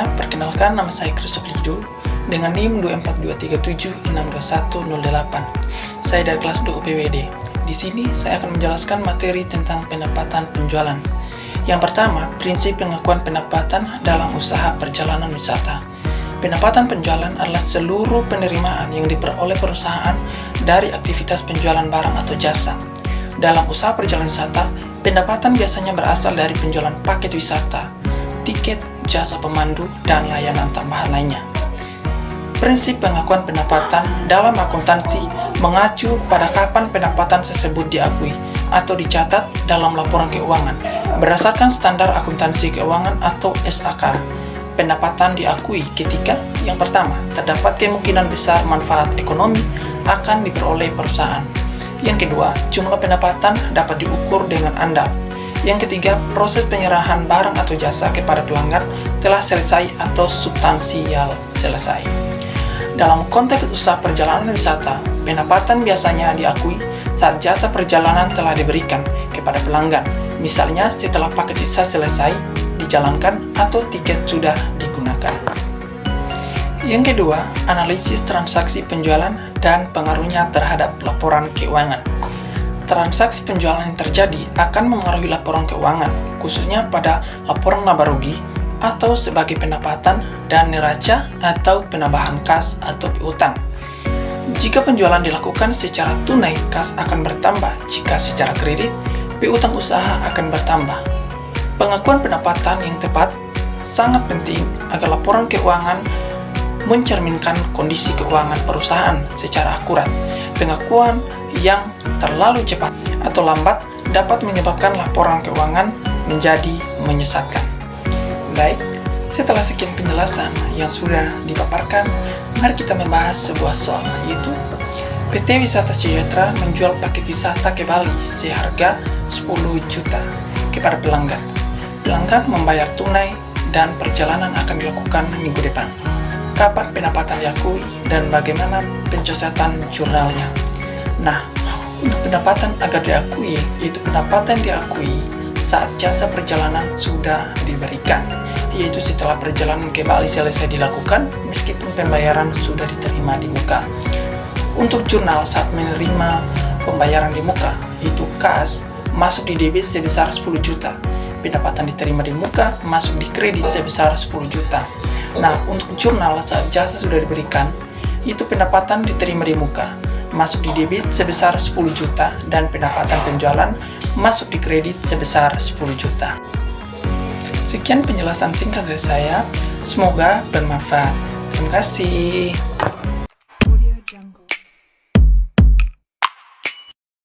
Sebelumnya, perkenalkan nama saya Christopher Lido dengan NIM 24237621008. Saya dari kelas 2 UPWD. Di sini saya akan menjelaskan materi tentang pendapatan penjualan. Yang pertama, prinsip pengakuan pendapatan dalam usaha perjalanan wisata. Pendapatan penjualan adalah seluruh penerimaan yang diperoleh perusahaan dari aktivitas penjualan barang atau jasa. Dalam usaha perjalanan wisata, pendapatan biasanya berasal dari penjualan paket wisata, tiket, jasa pemandu, dan layanan tambahan lainnya. Prinsip pengakuan pendapatan dalam akuntansi mengacu pada kapan pendapatan tersebut diakui atau dicatat dalam laporan keuangan. Berdasarkan standar akuntansi keuangan atau SAK, pendapatan diakui ketika yang pertama, terdapat kemungkinan besar manfaat ekonomi akan diperoleh perusahaan. Yang kedua, jumlah pendapatan dapat diukur dengan andal. Yang ketiga, proses penyerahan barang atau jasa kepada pelanggan telah selesai atau substansial selesai. Dalam konteks usaha perjalanan wisata, pendapatan biasanya diakui saat jasa perjalanan telah diberikan kepada pelanggan, misalnya setelah paket visa selesai dijalankan atau tiket sudah digunakan. Yang kedua, analisis transaksi penjualan dan pengaruhnya terhadap laporan keuangan. Transaksi penjualan yang terjadi akan memengaruhi laporan keuangan, khususnya pada laporan laba rugi atau sebagai pendapatan dan neraca atau penambahan kas atau piutang. Jika penjualan dilakukan secara tunai, kas akan bertambah. Jika secara kredit, piutang usaha akan bertambah. Pengakuan pendapatan yang tepat sangat penting agar laporan keuangan mencerminkan kondisi keuangan perusahaan secara akurat. Pengakuan yang terlalu cepat atau lambat dapat menyebabkan laporan keuangan menjadi menyesatkan. Baik, setelah sekian penjelasan yang sudah dipaparkan, mari kita membahas sebuah soal, yaitu PT Wisata Sejahtera menjual paket wisata ke Bali seharga 10 juta kepada pelanggan. Pelanggan membayar tunai dan perjalanan akan dilakukan minggu depan. Kapan pendapatan diakui dan bagaimana pencatatan jurnalnya? Nah, untuk pendapatan agar diakui, yaitu pendapatan diakui saat jasa perjalanan sudah diberikan, yaitu setelah perjalanan ke Bali selesai dilakukan meskipun pembayaran sudah diterima di muka. Untuk jurnal saat menerima pembayaran di muka, yaitu kas, masuk di debit sebesar 10 juta. Pendapatan diterima di muka, masuk di kredit sebesar 10 juta. Nah, untuk jurnal saat jasa sudah diberikan, itu pendapatan diterima di muka, masuk di debit sebesar 10 juta, dan pendapatan penjualan masuk di kredit sebesar 10 juta. Sekian penjelasan singkat dari saya, semoga bermanfaat. Terima kasih.